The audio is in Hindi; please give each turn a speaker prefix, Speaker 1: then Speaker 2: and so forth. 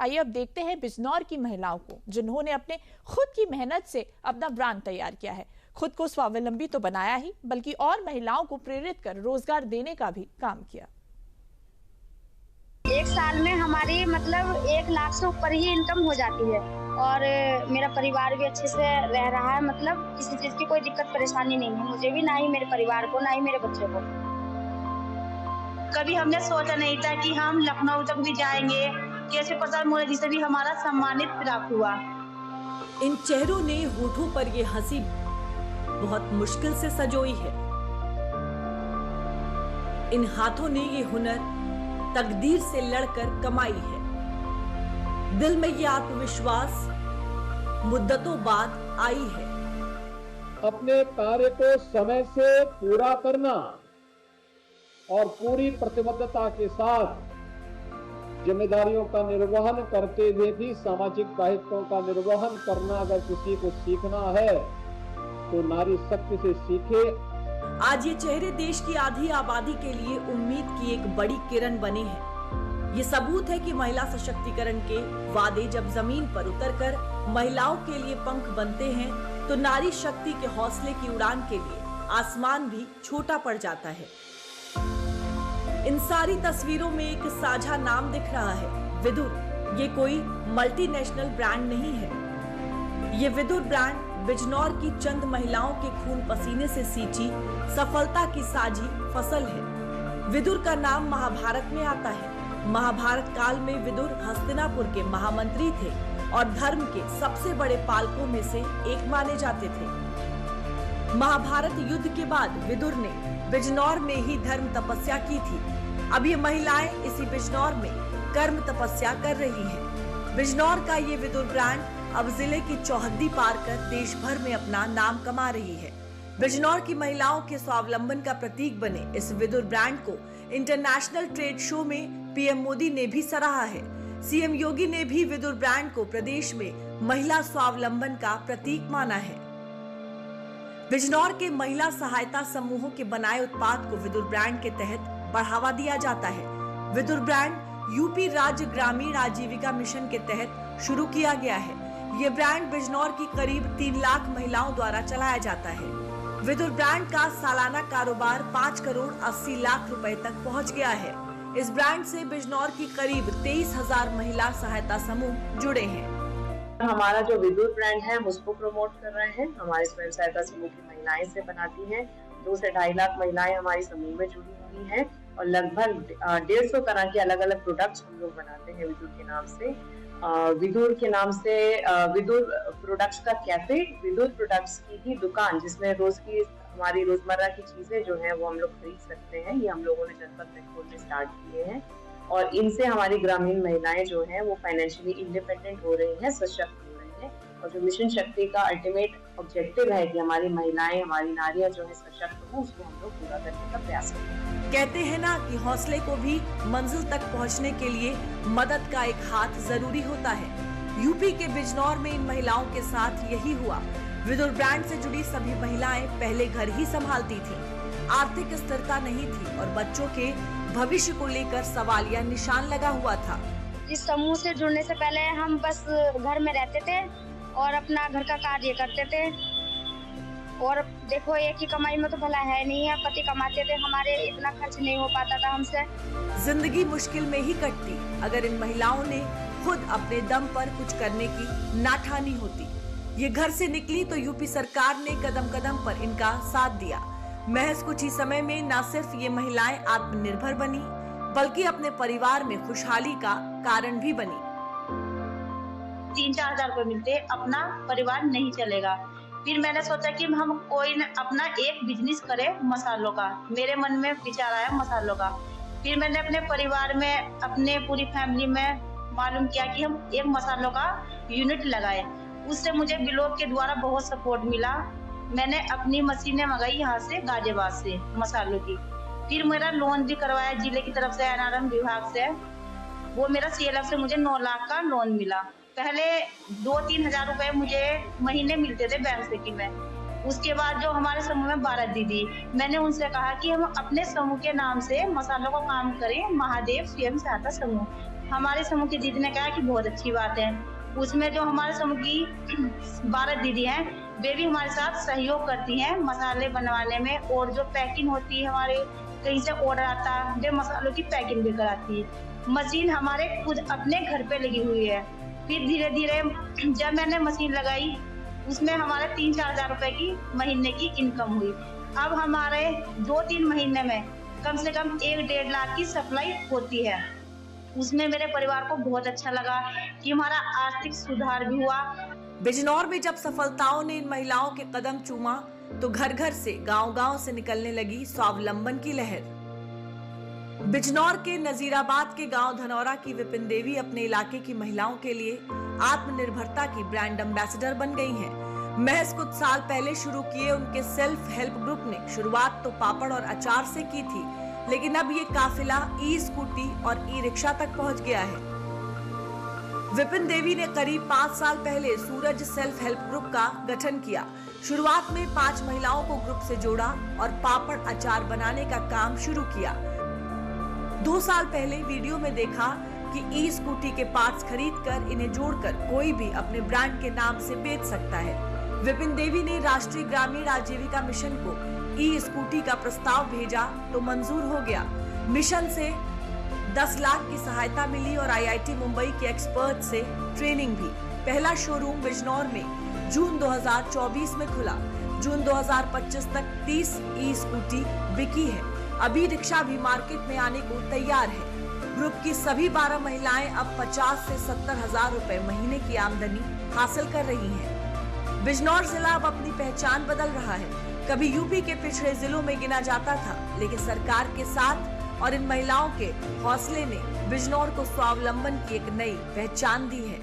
Speaker 1: आइए अब देखते हैं बिजनौर की महिलाओं को, जिन्होंने अपने खुद की मेहनत से अपना ब्रांड तैयार किया है। खुद को स्वावलंबी तो बनाया ही, बल्कि और महिलाओं को प्रेरित कर रोजगार देने का भी काम किया।
Speaker 2: एक साल में हमारी मतलब 1 लाख से ऊपर ही इनकम हो जाती है और मेरा परिवार भी अच्छे से रह रहा है। मतलब किसी चीज की कोई दिक्कत परेशानी नहीं है, मुझे भी, ना ही मेरे परिवार को, ना ही मेरे बच्चे को।
Speaker 3: कभी हमने सोचा नहीं था कि हम लखनऊ तक भी जाएंगे। कैसे प्रसाद मोदी से भी हमारा सम्मानित प्राप्त हुआ।
Speaker 4: इन चेहरों ने होठों पर ये हंसी बहुत मुश्किल से सजोई है। इन हाथों ने ये हुनर तकदीर से लड़कर कमाई है। दिल में ये आत्मविश्वास मुद्दतों बाद आई है।
Speaker 5: अपने कार्य को समय से पूरा करना और पूरी प्रतिबद्धता के साथ जिम्मेदारियों का निर्वहन करते हुए भी सामाजिक दायित्वों का निर्वहन करना अगर किसी को सीखना है तो नारी शक्ति से सीखे।
Speaker 4: आज ये चेहरे देश की आधी आबादी के लिए उम्मीद की एक बड़ी किरण बने हैं। ये सबूत है कि महिला सशक्तिकरण के वादे जब जमीन पर उतरकर महिलाओं के लिए पंख बनते हैं तो नारी शक्ति के हौसले की उड़ान के लिए आसमान भी छोटा पड़ जाता है। इन सारी तस्वीरों में एक साझा नाम दिख रहा है, विदुर। ये कोई मल्टीनेशनल ब्रांड नहीं है। ये विदुर ब्रांड बिजनौर की चंद महिलाओं के खून पसीने से सींची सफलता की साझी फसल है। विदुर का नाम महाभारत में आता है। महाभारत काल में विदुर हस्तिनापुर के महामंत्री थे और धर्म के सबसे बड़े पालकों में से एक माने जाते थे। महाभारत युद्ध के बाद विदुर ने बिजनौर में ही धर्म तपस्या की थी। अब ये महिलाएं इसी बिजनौर में कर्म तपस्या कर रही हैं। बिजनौर का ये विदुर ब्रांड अब जिले की चौहद्दी पार कर देश भर में अपना नाम कमा रही है। बिजनौर की महिलाओं के स्वावलंबन का प्रतीक बने इस विदुर ब्रांड को इंटरनेशनल ट्रेड शो में पीएम मोदी ने भी सराहा है। सीएम योगी ने भी विदुर ब्रांड को प्रदेश में महिला स्वावलंबन का प्रतीक माना है। बिजनौर के महिला सहायता समूहों के बनाए उत्पाद को विदुर ब्रांड के तहत बढ़ावा दिया जाता है। विदुर ब्रांड यूपी राज्य ग्रामीण आजीविका मिशन के तहत शुरू किया गया है। ये ब्रांड बिजनौर की करीब 3 लाख महिलाओं द्वारा चलाया जाता है। विदुर ब्रांड का सालाना कारोबार 5 करोड़ 80 लाख रुपए तक पहुंच गया है। इस ब्रांड से बिजनौर की करीब 23,000 महिला सहायता समूह जुड़े हैं।
Speaker 6: हमारा जो विदुर ब्रांड है हम उसको प्रमोट कर रहे हैं। हमारे स्वयं सहायता समूह की महिलाएं से बनाती हैं। 2 से 2.5 लाख महिलाएं हमारी समूह में जुड़ी हुई हैं और लगभग 150 तरह के अलग अलग प्रोडक्ट्स हम लोग बनाते हैं विदुर के नाम से। विदुर के नाम से विदुर प्रोडक्ट्स का कैफे, विदुर प्रोडक्ट्स की ही दुकान जिसमें रोज की हमारी रोजमर्रा की चीजें जो है वो हम लोग खरीद सकते हैं। ये हम लोगों ने जनपद में खोलने स्टार्ट किए हैं और इनसे हमारी ग्रामीण महिलाएं जो हैं वो फाइनेंशियली इंडिपेंडेंट हो रही हैं, सशक्त हो रही हैं। और जो मिशन शक्ति का अल्टीमेट ऑब्जेक्टिव है कि हमारी महिलाएं, हमारी नारियां जो है सशक्त हो, उसको हम लोग पूरा करने का प्रयास करते हैं।
Speaker 4: कहते हैं ना कि हौसले को भी मंजिल तक पहुंचने के लिए मदद का एक हाथ जरूरी होता है। यूपी के बिजनौर में इन महिलाओं के साथ यही हुआ। विदुर ब्रांड से जुड़ी सभी महिलाएं पहले घर ही संभालती थीं। आर्थिक स्थिरता नहीं थी और बच्चों के भविष्य को लेकर सवालिया निशान लगा हुआ था।
Speaker 2: इस समूह से जुड़ने से पहले हम बस घर में रहते थे और अपना घर का कार्य करते थे। और देखो, एक ही कमाई में तो भला है नहीं है, पति कमाते थे, हमारे इतना खर्च नहीं हो पाता था हमसे।
Speaker 4: जिंदगी मुश्किल में ही कटती अगर इन महिलाओं ने खुद अपने दम पर कुछ करने की ना ठानी होती। ये घर से निकली तो यूपी सरकार ने कदम कदम पर इनका साथ दिया। महज कुछ ही समय में न सिर्फ ये महिलाएं आत्मनिर्भर बनी, बल्कि अपने परिवार में खुशहाली का कारण भी बनी।
Speaker 3: 3-4 हजार रुपए मिलते, अपना परिवार नहीं चलेगा। फिर मैंने सोचा कि हम कोई अपना एक बिजनेस करें मसालों का। मेरे मन में विचार आया मसालों का। फिर मैंने अपने परिवार में, अपने पूरी फैमिली में मालूम किया कि हम एक मसालों का यूनिट लगाए। उससे मुझे ब्लॉक के द्वारा बहुत सपोर्ट मिला। मैंने अपनी मशीनें मंगाई यहाँ से, गाजियाबाद से, मसालों की। फिर मेरा लोन भी करवाया जिले की तरफ से, एनआरएम विभाग से। वो मेरा CLF से मुझे 9 लाख का लोन मिला। पहले 2-3 हजार रुपए मुझे महीने मिलते थे बैंक से कि में। उसके बाद जो हमारे समूह में 12 दीदी, मैंने उनसे कहा कि हम अपने समूह के नाम से मसालों का काम करें, महादेव स्वयं सहायता समूह। हमारे समूह की दीदी ने कहा कि बहुत अच्छी बात है। उसमें जो हमारे समूह की 12 दीदी हैं, वे भी हमारे साथ सहयोग करती हैं मसाले बनवाने में, और जो पैकिंग होती है, हमारे कहीं से ऑर्डर आता है, वे मसालों की पैकिंग भी कराती है। मशीन हमारे खुद अपने घर पे लगी हुई है। फिर धीरे धीरे जब मैंने मशीन लगाई, उसमें हमारे 3-4 हजार रुपए की महीने की इनकम हुई। अब हमारे 2-3 महीने में कम से कम 1-1.5 लाख की सप्लाई होती है। उसमें मेरे परिवार को बहुत अच्छा लगा कि हमारा आर्थिक सुधार भी हुआ।
Speaker 4: बिजनौर में जब सफलताओं ने इन महिलाओं के कदम चूमा तो घर घर से, गांव-गांव से निकलने लगी स्वावलंबन की लहर। बिजनौर के नजीराबाद के गांव धनौरा की विपिन देवी अपने इलाके की महिलाओं के लिए आत्मनिर्भरता की ब्रांड एम्बेसडर बन गई हैं। महज कुछ साल पहले शुरू किए उनके सेल्फ हेल्प ग्रुप ने शुरुआत तो पापड़ और अचार से की थी, लेकिन अब ये काफिला ई-स्कूटी और ई-रिक्शा तक पहुंच गया है। विपिन देवी ने करीब 5 साल पहले सूरज सेल्फ हेल्प ग्रुप का गठन किया। शुरुआत में 5 महिलाओं को ग्रुप से जोड़ा और पापड़ अचार बनाने का काम शुरू किया। 2 साल पहले वीडियो में देखा कि ई-स्कूटी के पार्ट्स खरीदकर इन्हें जोड़कर कोई भी अपने ब्रांड के नाम से बेच सकता है। विपिन देवी ने राष्ट्रीय ग्रामीण आजीविका मिशन को ई-स्कूटी का प्रस्ताव भेजा तो मंजूर हो गया। मिशन से 10 लाख की सहायता मिली और IIT मुंबई के एक्सपर्ट से ट्रेनिंग भी। पहला शोरूम बिजनौर में जून 2024 में खुला। जून 2025 तक 30 ई-स्कूटी बिकी है। अभी रिक्शा भी मार्केट में आने को तैयार है। ग्रुप की सभी 12 महिलाएं अब 50 से 70 हजार रुपए महीने की आमदनी हासिल कर रही हैं। बिजनौर जिला अब अपनी पहचान बदल रहा है। कभी यूपी के पिछड़े जिलों में गिना जाता था, लेकिन सरकार के साथ और इन महिलाओं के हौसले ने बिजनौर को स्वावलंबन की एक नई पहचान दी है।